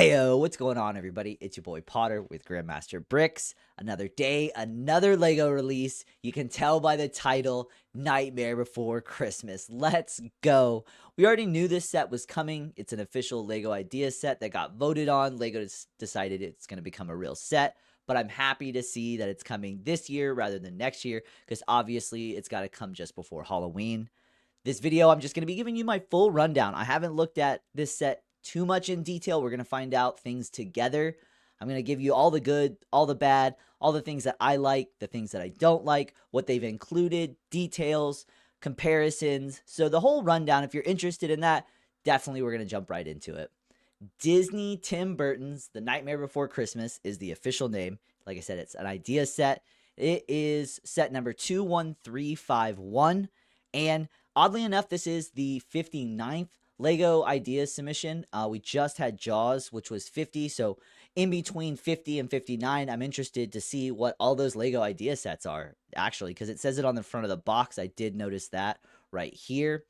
Heyo, what's going on, everybody? It's your boy Potter with Grandmasterbricks. Another day, another Lego release. You can tell by the title, Nightmare Before Christmas. Let's go. We already knew this set was coming. It's an official Lego idea set that got voted on. Lego decided it's going to become a real set. But I'm happy to see that it's coming this year rather than next year, because obviously it's got to come just before Halloween. This video, I'm just going to be giving you my full rundown. I haven't looked at this set too much in detail. We're going to find out things together. I'm going to give you all the good, all the bad, all the things that I like, the things that I don't like, what they've included, details, comparisons. So the whole rundown, if you're interested in that, definitely we're going to jump right into it. Disney Tim Burton's The Nightmare Before Christmas is the official name. Like I said, it's an idea set. It is set number 21351. And oddly enough, this is the 59th Lego idea submission. We just had Jaws, which was 50. So in between 50 and 59, I'm interested to see what all those Lego idea sets are, actually, because it says it on the front of the box. I did notice that right here.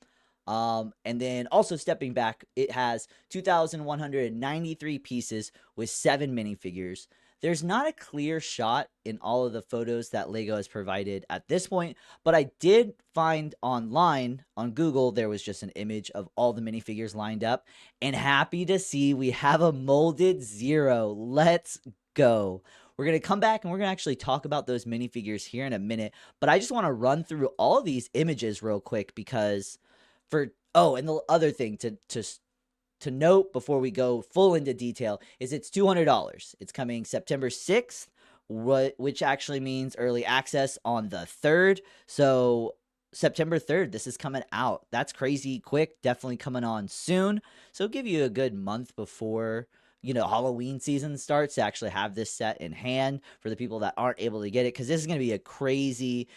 And then also stepping back, it has 2,193 pieces with 7 minifigures. There's not a clear shot in all of the photos that Lego has provided at this point, but I did find online on Google, there was just an image of all the minifigures lined up, and happy to see we have a molded Zero. Let's go. We're going to come back and we're going to actually talk about those minifigures here in a minute, but I just want to run through all of these images real quick because and the other thing to note before we go full into detail is it's $200. It's coming September 6th, which actually means early access on the 3rd. So September 3rd, this is coming out. That's crazy quick. Definitely coming on soon. So give you a good month before, Halloween season starts to actually have this set in hand for the people that aren't able to get it, because this is going to be a crazy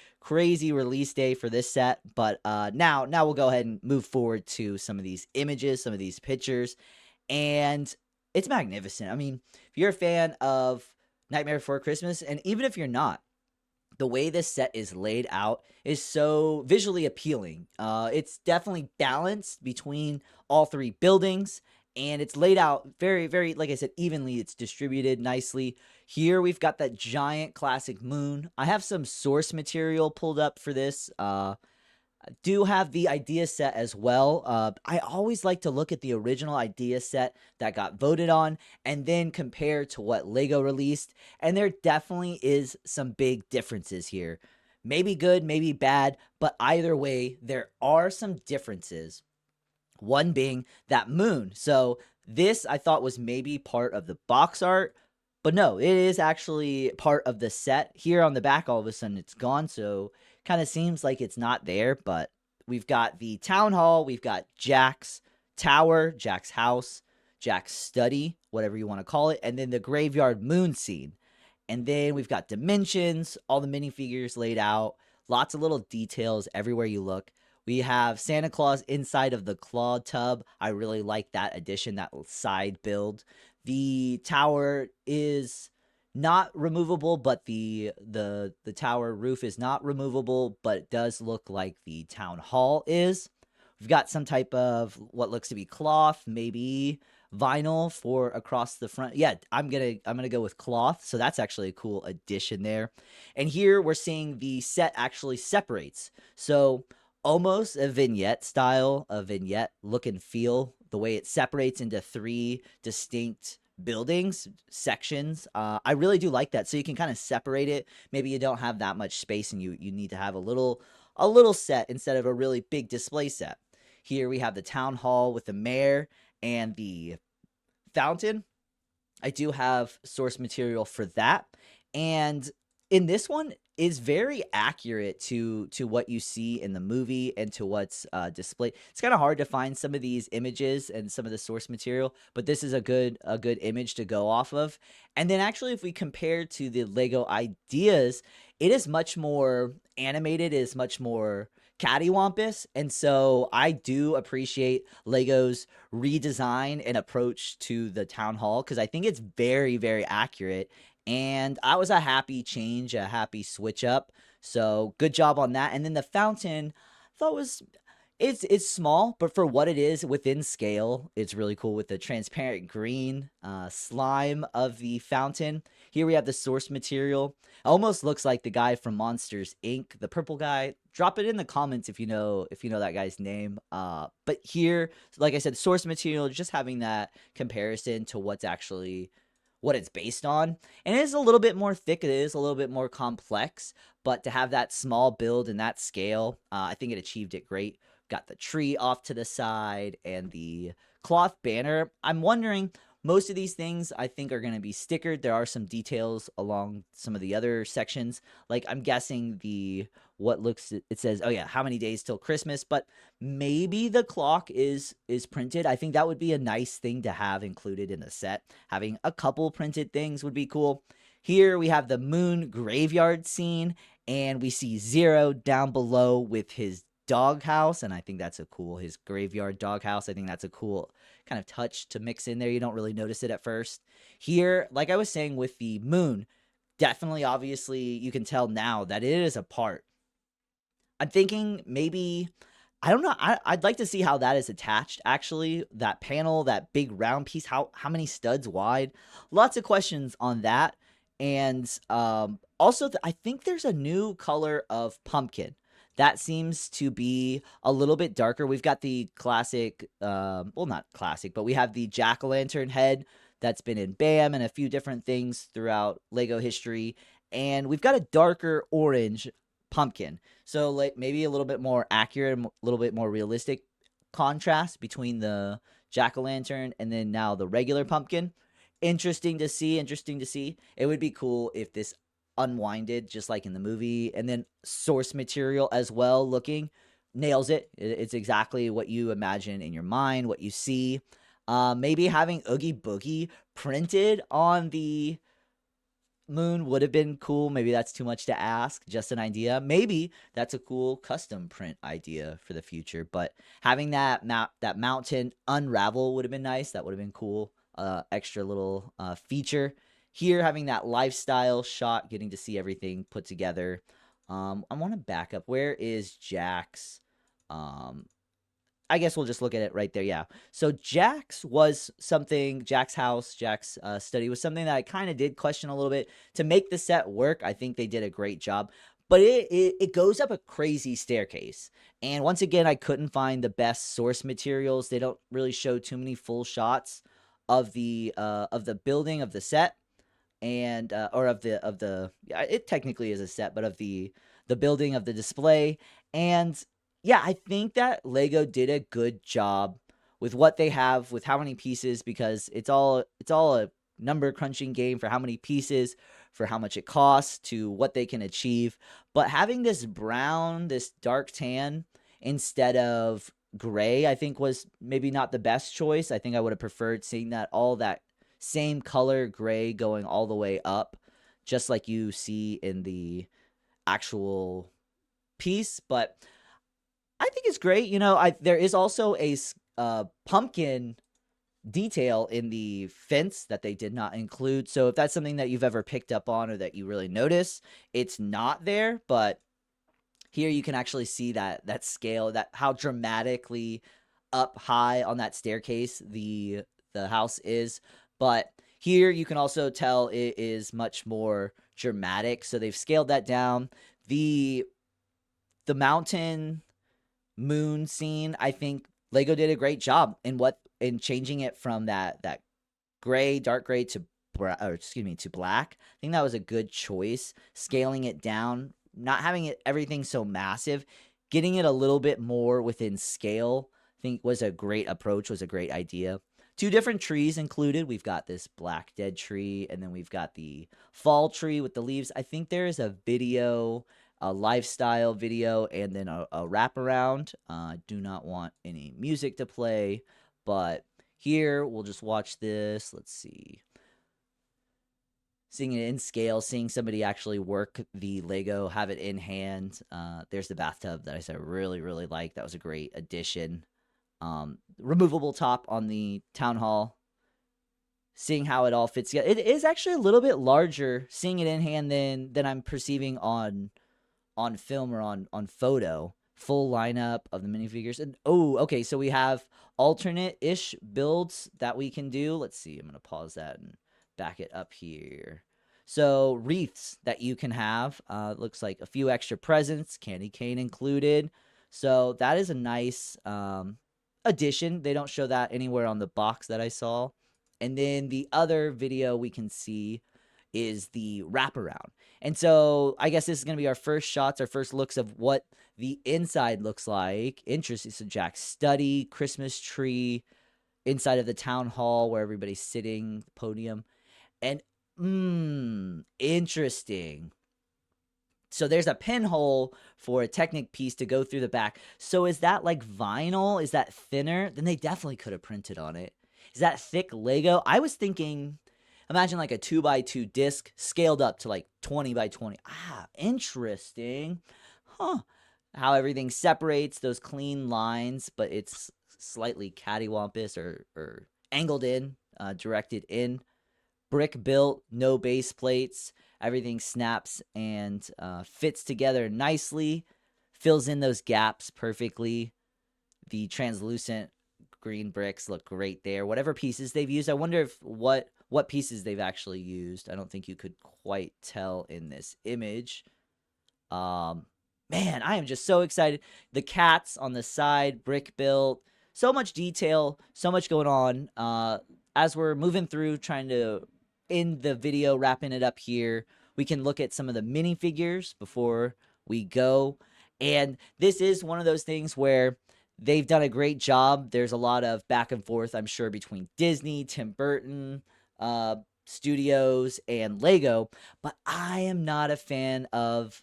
release day for this set. But now we'll go ahead and move forward to some of these images, some of these pictures, and it's magnificent. I mean, if you're a fan of Nightmare Before Christmas, and even if you're not, the way this set is laid out is so visually appealing. It's definitely balanced between all three buildings, and it's laid out very, very, like I said, evenly. It's distributed nicely. Here we've got that giant classic moon. I have some source material pulled up for this. I do have the idea set as well. I always like to look at the original idea set that got voted on and then compare to what Lego released. And there definitely is some big differences here. Maybe good, maybe bad, but either way, there are some differences. One being that moon. So this I thought was maybe part of the box art, but no, it is actually part of the set. Here on the back, all of a sudden it's gone, so kind of seems like it's not there. But we've got the town hall, we've got Jack's tower, Jack's house, Jack's study, whatever you want to call it, and then the graveyard moon scene. And then we've got dimensions, all the minifigures laid out, lots of little details everywhere you look. We have Santa Claus inside of the claw tub. I really like that addition, that side build. The tower is not removable, but the tower roof is not removable, but it does look like the town hall is. We've got some type of what looks to be cloth, maybe vinyl for across the front. Yeah, I'm gonna go with cloth. So that's actually a cool addition there. And here we're seeing the set actually separates. So almost a vignette style, a vignette look and feel, the way it separates into 3 distinct buildings, sections. I really do like that. So you can kind of separate it. Maybe you don't have that much space and you need to have a little set instead of a really big display set. Here we have the town hall with the mayor and the fountain. I do have source material for that. And in this one is very accurate to what you see in the movie and to what's displayed. It's kind of hard to find some of these images and some of the source material, but this is a good image to go off of. And then actually, if we compare to the Lego ideas, it is much more animated, it is much more cattywampus, and so I do appreciate Lego's redesign and approach to the town hall, because I think it's very, very accurate. And I was a happy change, a happy switch up. So good job on that. And then the fountain, I thought was It's small, but for what it is within scale, it's really cool with the transparent green slime of the fountain. Here we have the source material. Almost looks like the guy from Monsters Inc., the purple guy. Drop it in the comments if you know that guy's name. But here, like I said, source material, just having that comparison to what's actually what it's based on. And it is a little bit more thick, it is a little bit more complex, but to have that small build and that scale, I think it achieved it great. Got the tree off to the side and the cloth banner. I'm wondering, most of these things I think are going to be stickered. There are some details along some of the other sections. Like I'm guessing it says, oh yeah, how many days till Christmas, but maybe the clock is printed. I think that would be a nice thing to have included in the set. Having a couple printed things would be cool. Here we have the moon graveyard scene, and we see Zero down below with his doghouse, and I think that's his graveyard doghouse. I think that's a cool kind of touch to mix in there. You don't really notice it at first. Here, like I was saying with the moon, definitely, obviously, you can tell now that it is a part. I'm thinking maybe, I don't know, I'd like to see how that is attached, actually. That panel, that big round piece, how many studs wide? Lots of questions on that. And also, I think there's a new color of pumpkin. That seems to be a little bit darker. We've got the classic, well, not classic, but we have the jack-o'-lantern head that's been in BAM and a few different things throughout LEGO history. And we've got a darker orange pumpkin. So like maybe a little bit more accurate, a little bit more realistic contrast between the jack-o'-lantern and then now the regular pumpkin. Interesting to see, interesting to see. It would be cool if this unwinded just like in the movie, and then source material as well looking nails it. It's exactly what you imagine in your mind, what you see. Maybe having Oogie Boogie printed on the moon would have been cool. Maybe that's too much to ask, just an idea. Maybe that's a cool custom print idea for the future, but having that mountain unravel would have been nice. That would have been cool. Extra little feature. Here, having that lifestyle shot, getting to see everything put together. I want to back up. Where is Jack's? I guess we'll just look at it right there. Yeah. So Jack's house, Jack's study was something that I kind of did question a little bit. To make the set work, I think they did a great job. But it goes up a crazy staircase. And once again, I couldn't find the best source materials. They don't really show too many full shots of the building of the set. And it technically is a set, but of the building of the display. And yeah, I think that LEGO did a good job with what they have, with how many pieces, because it's all a number crunching game for how many pieces, for how much it costs, to what they can achieve. But having this brown, this dark tan instead of gray, I think was maybe not the best choice. I think I would have preferred seeing all that same color gray going all the way up, just like you see in the actual piece. But I think it's great. You know, there is also a pumpkin detail in the fence that they did not include. So if that's something that you've ever picked up on or that you really notice, it's not there. But here you can actually see that scale, that how dramatically up high on that staircase the house is. But here you can also tell it is much more dramatic. So they've scaled that down. The mountain moon scene, I think LEGO did a great job in changing it from that gray, dark gray to black. I think that was a good choice. Scaling it down, not having everything so massive, getting it a little bit more within scale, I think was a great approach, was a great idea. 2 different trees included. We've got this black dead tree, and then we've got the fall tree with the leaves. I think there is a video, a lifestyle video, and then a wraparound. I do not want any music to play, but here we'll just watch this. Let's see. Seeing it in scale, seeing somebody actually work the LEGO, have it in hand. There's the bathtub that I said I really, really like. That was a great addition. Removable top on the town hall. Seeing how it all fits together. It is actually a little bit larger seeing it in hand than I'm perceiving on film or on photo. full lineup of the minifigures. And oh, okay, so we have alternate-ish builds that we can do. Let's see, I'm going to pause that and back it up here. So wreaths that you can have. Looks like a few extra presents, candy cane included. So that is a nice addition. They don't show that anywhere on the box that I saw. And then the other video we can see is the wraparound. And so I guess this is going to be our first shots, our first looks of what the inside looks like. Interesting. So Jack's study, Christmas tree, inside of the town hall where everybody's sitting, podium. And interesting. So there's a pinhole for a Technic piece to go through the back. So is that like vinyl? Is that thinner? Then they definitely could have printed on it. Is that thick Lego? I was thinking, imagine like a 2x2 disc scaled up to like 20x20. Interesting. Huh. How everything separates, those clean lines, but it's slightly cattywampus or angled in, directed in. Brick built, no base plates. Everything snaps and fits together nicely, fills in those gaps perfectly. The translucent green bricks look great there. Whatever pieces they've used, I wonder if what pieces they've actually used. I don't think you could quite tell in this image. Man, I am just so excited. The cats on the side, brick built, so much detail, so much going on. As we're moving through, trying to in the video, wrapping it up here, we can look at some of the minifigures before we go. And this is one of those things where they've done a great job. There's a lot of back and forth, I'm sure, between Disney, Tim Burton, Studios, and Lego. But I am not a fan of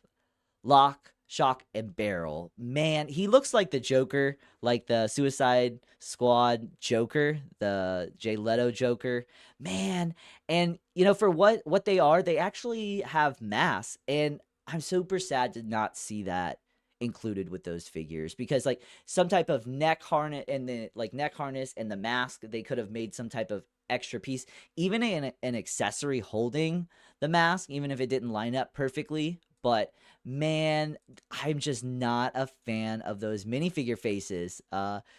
Lock, Shock, and Barrel. Man, he looks like the Joker, like the Suicide Squad Joker, the Jay Leto Joker. Man, and you know, for what they are, they actually have masks, and I'm super sad to not see that included with those figures, because like some type of neck harness and the mask, they could have made some type of extra piece, even an accessory holding the mask, even if it didn't line up perfectly. But man, I'm just not a fan of those minifigure faces.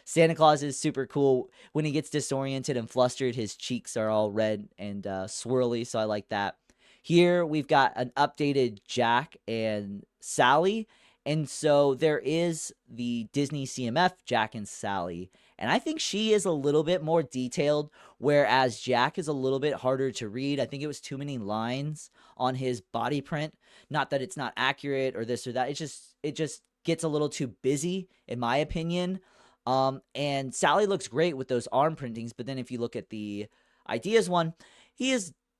Santa Claus is super cool. When he gets disoriented and flustered, his cheeks are all red and swirly, so I like that. Here we've got an updated Jack and Sally. And so there is the Disney CMF Jack and Sally. And I think she is a little bit more detailed, whereas Jack is a little bit harder to read. I think it was too many lines on his body print. Not that it's not accurate or this or that. It just gets a little too busy, in my opinion. And Sally looks great with those arm printings. But then if you look at the Ideas one,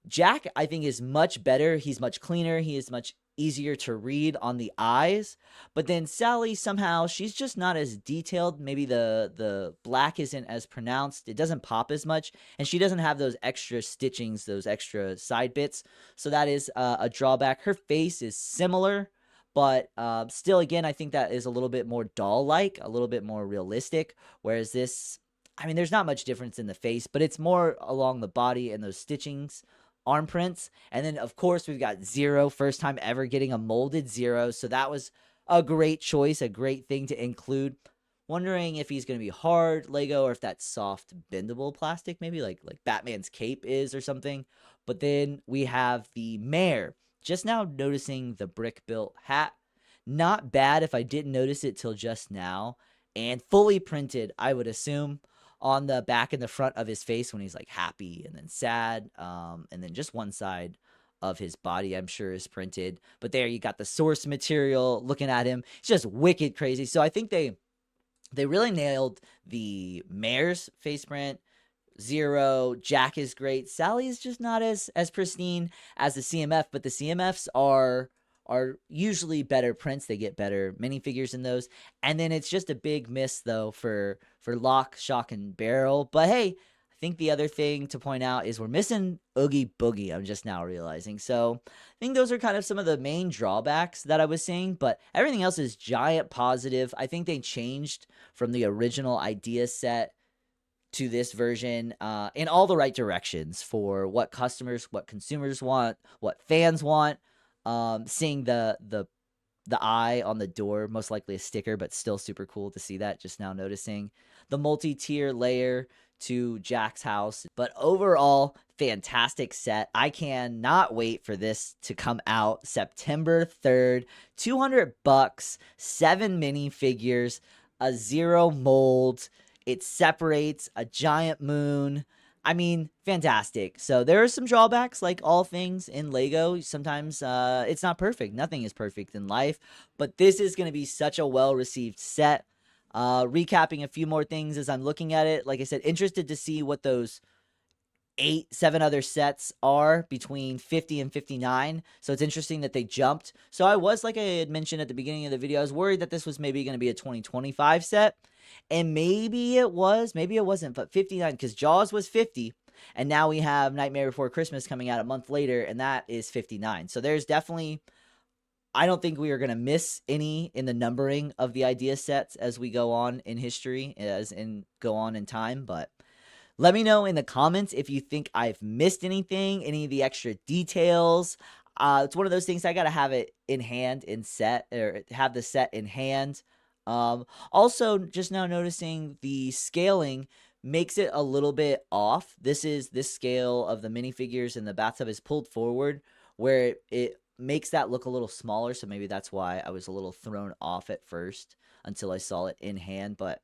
Jack, I think, is much better. He's much cleaner. He is much easier to read on the eyes. But then Sally, somehow, she's just not as detailed. Maybe the black isn't as pronounced. It doesn't pop as much. And she doesn't have those extra stitchings, those extra side bits. So that is a drawback. Her face is similar. But still, again, I think that is a little bit more doll-like, a little bit more realistic. Whereas this, I mean, there's not much difference in the face, but it's more along the body and those stitchings, arm prints. And then, of course, we've got Zero, first time ever getting a molded Zero. So that was a great choice, a great thing to include. Wondering if he's going to be hard Lego or if that's soft bendable plastic, maybe like Batman's cape is or something. But then we have the mayor. Just now noticing the brick-built hat. Not bad if I didn't notice it till just now. And fully printed, I would assume, on the back and the front of his face when he's like happy and then sad. And then just one side of his body, I'm sure, is printed. But there you got the source material looking at him. It's just wicked crazy. So I think they really nailed the mayor's face print. Zero, Jack is great. Sally is just not as pristine as the CMF, but the CMFs are usually better prints. They get better minifigures in those. And then it's just a big miss though for Lock, Shock, and Barrel. But hey, I think the other thing to point out is we're missing Oogie Boogie. I'm just now realizing. So I think those are kind of some of the main drawbacks that I was seeing, but everything else is giant positive. I think they changed from the original idea set to this version in all the right directions for what customers, what consumers want, what fans want. Seeing the the eye on the door, most likely a sticker, but still super cool to see that, just now noticing. The multi-tier layer to Jack's house. But overall, fantastic set. I cannot wait for this to come out September 3rd. $200, 7 minifigures, a 0 mold. It separates a giant moon. I mean, fantastic. So there are some drawbacks, like all things in Lego. Sometimes it's not perfect. Nothing is perfect in life. But this is going to be such a well-received set. Recapping a few more things as I'm looking at it. Like I said, interested to see what those 7 other sets are between 50 and 59. So it's interesting that they jumped. So I was, like I had mentioned at the beginning of the video, I was worried that this was maybe going to be a 2025 set. And maybe it was, maybe it wasn't, but 59, because Jaws was 50. And now we have Nightmare Before Christmas coming out a month later, and that is 59. So there's definitely, I don't think we are going to miss any in the numbering of the idea sets as we go on in history, go on in time. But let me know in the comments if you think I've missed anything, any of the extra details. It's one of those things I got to have it in hand in set, or have the set in hand. Also, just now noticing the scaling makes it a little bit off. This scale of the minifigures and the bathtub is pulled forward, where it makes that look a little smaller. So maybe that's why I was a little thrown off at first until I saw it in hand. But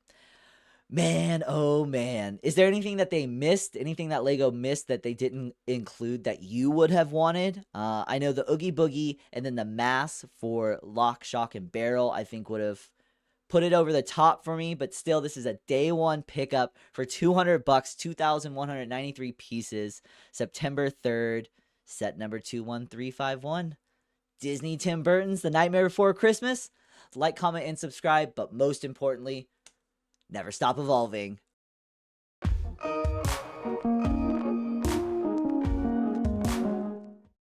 man, oh man, is there anything that they missed? Anything that Lego missed that they didn't include that you would have wanted? I know the Oogie Boogie and then the mask for Lock, Shock, and Barrel, I think would have put it over the top for me, but still, this is a day one pickup for $200, 2,193 pieces, September 3rd, set number 21351. Disney Tim Burton's The Nightmare Before Christmas. Like, comment, and subscribe, but most importantly, never stop evolving.